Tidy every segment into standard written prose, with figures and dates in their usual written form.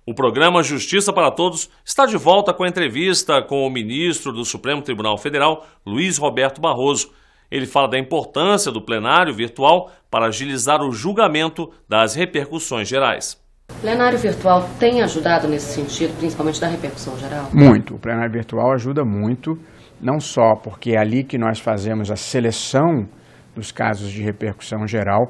O programa Justiça para Todos está de volta com a entrevista com o ministro do Supremo Tribunal Federal, Luiz Roberto Barroso. Ele fala da importância do plenário virtual para agilizar o julgamento das repercussões gerais. O plenário virtual tem ajudado nesse sentido, principalmente da repercussão geral? Muito. O plenário virtual ajuda muito, não só porque é ali que nós fazemos a seleção dos casos de repercussão geral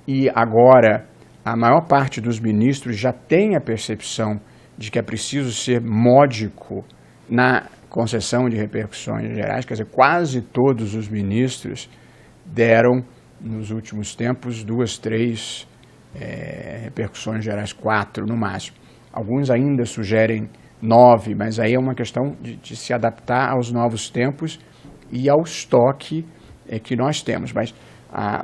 e agora a maior parte dos ministros já tem a percepção de que é preciso ser módico na concessão de repercussões gerais, quer dizer, quase todos os ministros deram, nos últimos tempos, 2, 3 repercussões gerais, 4 no máximo. Alguns ainda sugerem 9, mas aí é uma questão de se adaptar aos novos tempos e ao estoque que nós temos. Mas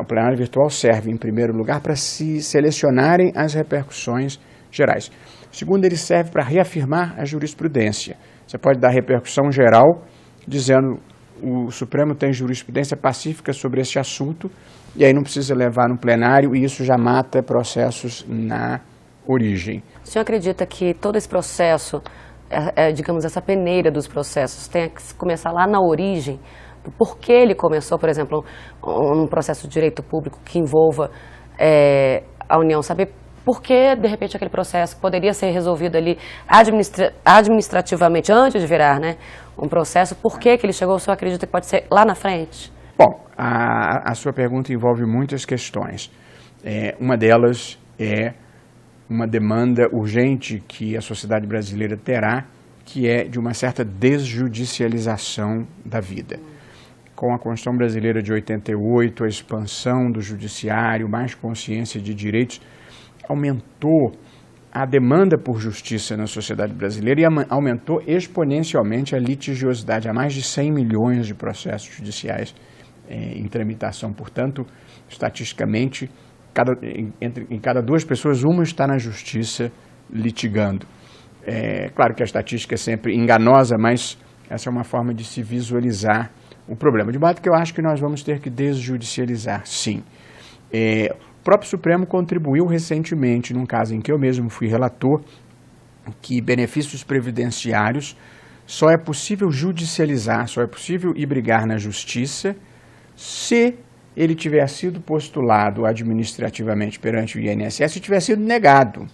o plenário virtual serve, em primeiro lugar, para se selecionarem as repercussões gerais. Segundo, ele serve para reafirmar a jurisprudência. Você pode dar repercussão geral, dizendo o Supremo tem jurisprudência pacífica sobre esse assunto, e aí não precisa levar no plenário, e isso já mata processos na origem. O senhor acredita que todo esse processo, digamos, essa peneira dos processos, tem que começar lá na origem? Por que ele começou, por exemplo, um processo de direito público que envolva a União? Saber por que, de repente, aquele processo poderia ser resolvido ali administrativamente, antes de virar, né, um processo, por que ele chegou? O senhor acredita que pode ser lá na frente? Bom, a sua pergunta envolve muitas questões. Uma delas é uma demanda urgente que a sociedade brasileira terá, que é de uma certa desjudicialização da vida. Com a Constituição Brasileira de 88, a expansão do judiciário, mais consciência de direitos, aumentou a demanda por justiça na sociedade brasileira e aumentou exponencialmente a litigiosidade. Há mais de 100 milhões de processos judiciais em tramitação. Portanto, estatisticamente, em cada 2 pessoas, uma está na justiça litigando. Claro que a estatística é sempre enganosa, mas essa é uma forma de se visualizar o problema. De modo que eu acho que nós vamos ter que desjudicializar, sim. O próprio Supremo contribuiu recentemente, num caso em que eu mesmo fui relator, que benefícios previdenciários só é possível judicializar, só é possível ir brigar na justiça se ele tiver sido postulado administrativamente perante o INSS e tiver sido negado.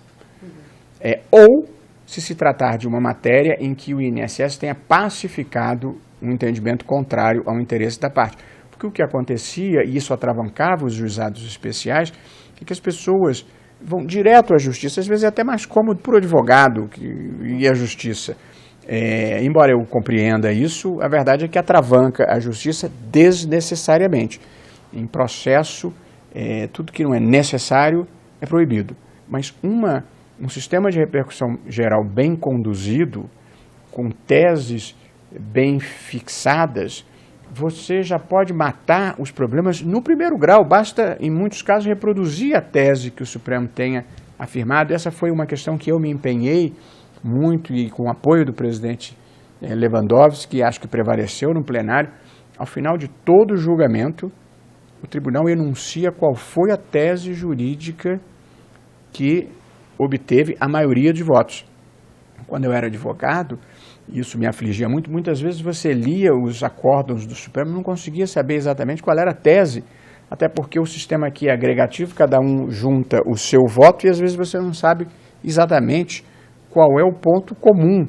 Ou se tratar de uma matéria em que o INSS tenha pacificado um entendimento contrário ao interesse da parte. Porque o que acontecia, e isso atravancava os juizados especiais, é que as pessoas vão direto à justiça, às vezes é até mais cômodo para o advogado ir à justiça. Embora eu compreenda isso, a verdade é que atravanca a justiça desnecessariamente. Em processo, tudo que não é necessário é proibido. Mas um sistema de repercussão geral bem conduzido, com teses bem fixadas, você já pode matar os problemas no primeiro grau. Basta, em muitos casos, reproduzir a tese que o Supremo tenha afirmado. Essa foi uma questão que eu me empenhei muito e com o apoio do presidente Lewandowski, que acho que prevaleceu no plenário. Ao final de todo o julgamento, o tribunal enuncia qual foi a tese jurídica que obteve a maioria de votos. Quando eu era advogado, isso me afligia muito. Muitas vezes você lia os acórdãos do Supremo e não conseguia saber exatamente qual era a tese, até porque o sistema aqui é agregativo, cada um junta o seu voto e às vezes você não sabe exatamente qual é o ponto comum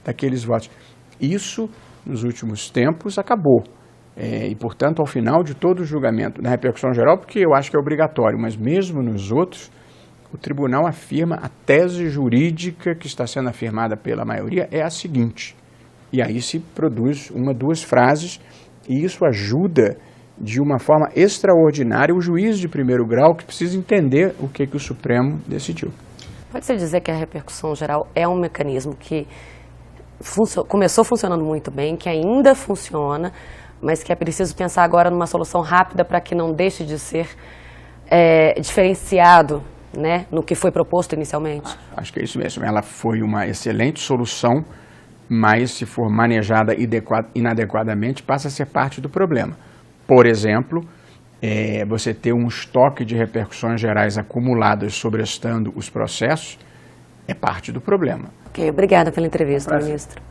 daqueles votos. Isso, nos últimos tempos, acabou. E, portanto, ao final de todo o julgamento, na repercussão geral, porque eu acho que é obrigatório, mas mesmo nos outros, o tribunal afirma a tese jurídica que está sendo afirmada pela maioria é a seguinte. E aí se produz 1, 2 frases e isso ajuda de uma forma extraordinária o juiz de primeiro grau que precisa entender o que o Supremo decidiu. Pode-se dizer que a repercussão geral é um mecanismo que começou funcionando muito bem, que ainda funciona, mas que é preciso pensar agora numa solução rápida para que não deixe de ser diferenciado, né, no que foi proposto inicialmente? Acho que é isso mesmo. Ela foi uma excelente solução, mas se for manejada inadequadamente, passa a ser parte do problema. Por exemplo, você ter um estoque de repercussões gerais acumuladas sobrestando os processos é parte do problema. Ok, obrigada pela entrevista, Prazer. ministro.